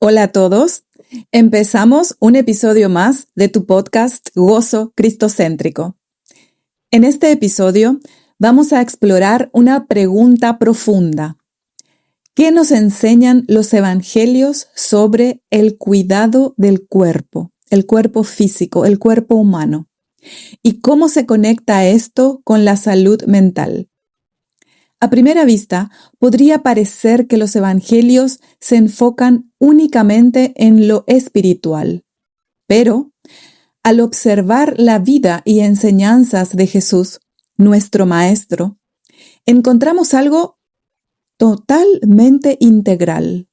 Hola a todos. Empezamos un episodio más de tu podcast Gozo Cristocéntrico. En este episodio vamos a explorar una pregunta profunda. ¿Qué nos enseñan los evangelios sobre el cuidado del cuerpo, el cuerpo físico, el cuerpo humano? ¿Y cómo se conecta esto con la salud mental? A primera vista, podría parecer que los evangelios se enfocan únicamente en lo espiritual, pero al observar la vida y enseñanzas de Jesús, nuestro Maestro, encontramos algo totalmente integral,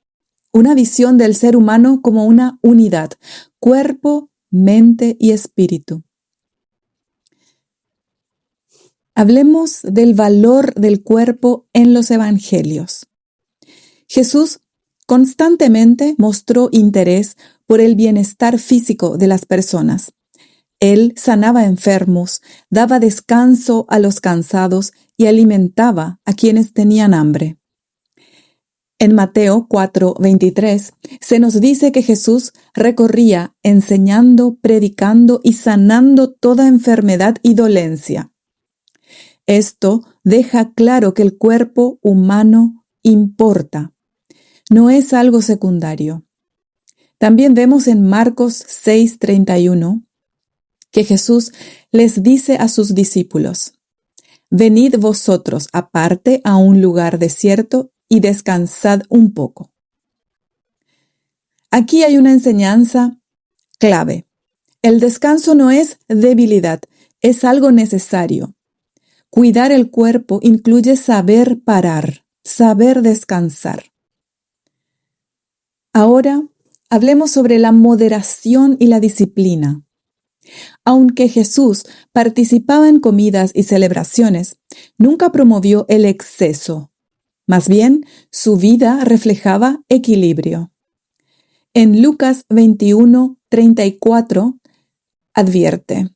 una visión del ser humano como una unidad, cuerpo, mente y espíritu. Hablemos del valor del cuerpo en los evangelios. Jesús constantemente mostró interés por el bienestar físico de las personas. Él sanaba enfermos, daba descanso a los cansados y alimentaba a quienes tenían hambre. En Mateo 4:23 se nos dice que Jesús recorría enseñando, predicando y sanando toda enfermedad y dolencia. Esto deja claro que el cuerpo humano importa, no es algo secundario. También vemos en Marcos 6:31 que Jesús les dice a sus discípulos: «Venid vosotros aparte a un lugar desierto y descansad un poco». Aquí hay una enseñanza clave. El descanso no es debilidad, es algo necesario. Cuidar el cuerpo incluye saber parar, saber descansar. Ahora, hablemos sobre la moderación y la disciplina. Aunque Jesús participaba en comidas y celebraciones, nunca promovió el exceso. Más bien, su vida reflejaba equilibrio. En Lucas 21:34 advierte: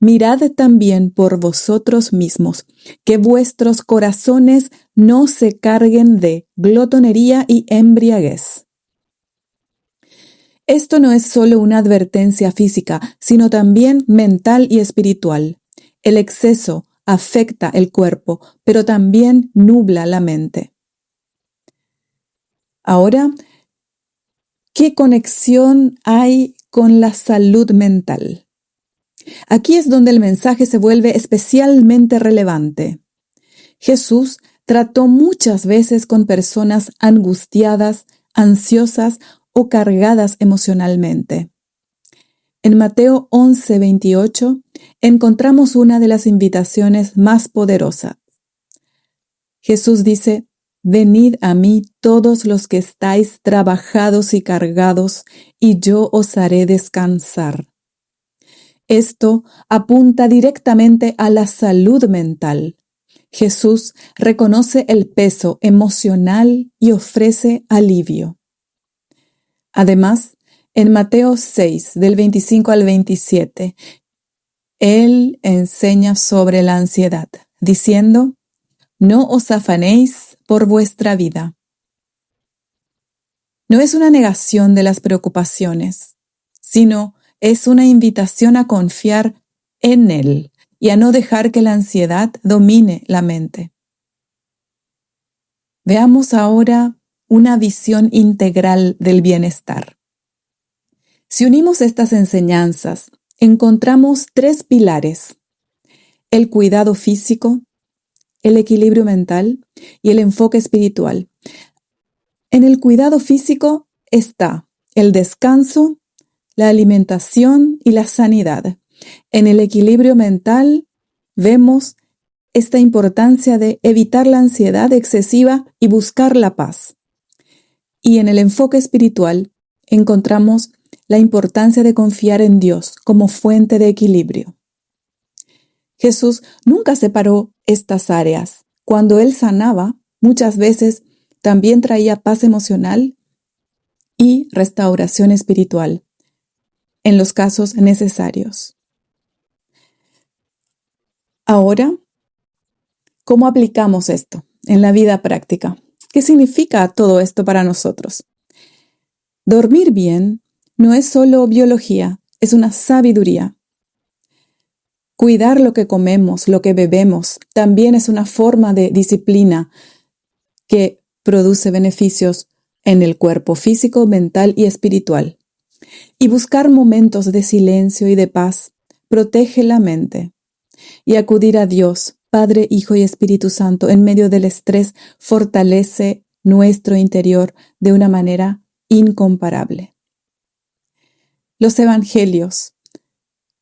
«Mirad también por vosotros mismos, que vuestros corazones no se carguen de glotonería y embriaguez». Esto no es solo una advertencia física, sino también mental y espiritual. El exceso afecta el cuerpo, pero también nubla la mente. Ahora, ¿qué conexión hay con la salud mental? Aquí es donde el mensaje se vuelve especialmente relevante. Jesús trató muchas veces con personas angustiadas, ansiosas o cargadas emocionalmente. En Mateo 11:28 encontramos una de las invitaciones más poderosas. Jesús dice: «Venid a mí todos los que estáis trabajados y cargados, y yo os haré descansar». Esto apunta directamente a la salud mental. Jesús reconoce el peso emocional y ofrece alivio. Además, en Mateo 6, del 25 al 27, Él enseña sobre la ansiedad, diciendo: «No os afanéis por vuestra vida». No es una negación de las preocupaciones, sino es una invitación a confiar en Él y a no dejar que la ansiedad domine la mente. Veamos ahora una visión integral del bienestar. Si unimos estas enseñanzas, encontramos tres pilares: el cuidado físico, el equilibrio mental y el enfoque espiritual. En el cuidado físico está el descanso, la alimentación y la sanidad. En el equilibrio mental vemos esta importancia de evitar la ansiedad excesiva y buscar la paz. Y en el enfoque espiritual encontramos la importancia de confiar en Dios como fuente de equilibrio. Jesús nunca separó estas áreas. Cuando Él sanaba, muchas veces también traía paz emocional y restauración espiritual en los casos necesarios. Ahora, ¿cómo aplicamos esto en la vida práctica? ¿Qué significa todo esto para nosotros? Dormir bien no es solo biología, es una sabiduría. Cuidar lo que comemos, lo que bebemos, también es una forma de disciplina que produce beneficios en el cuerpo físico, mental y espiritual. Y buscar momentos de silencio y de paz protege la mente. Y acudir a Dios, Padre, Hijo y Espíritu Santo, en medio del estrés, fortalece nuestro interior de una manera incomparable. Los evangelios,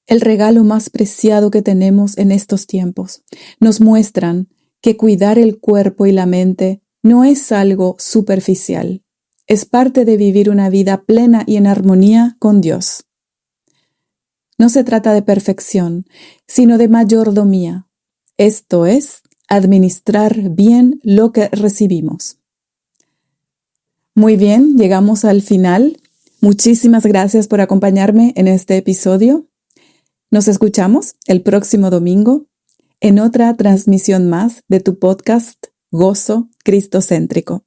el regalo más preciado que tenemos en estos tiempos, nos muestran que cuidar el cuerpo y la mente no es algo superficial, es parte de vivir una vida plena y en armonía con Dios. No se trata de perfección, sino de mayordomía, esto es, administrar bien lo que recibimos. Muy bien, llegamos al final. Muchísimas gracias por acompañarme en este episodio. Nos escuchamos el próximo domingo en otra transmisión más de tu podcast Gozo Cristocéntrico.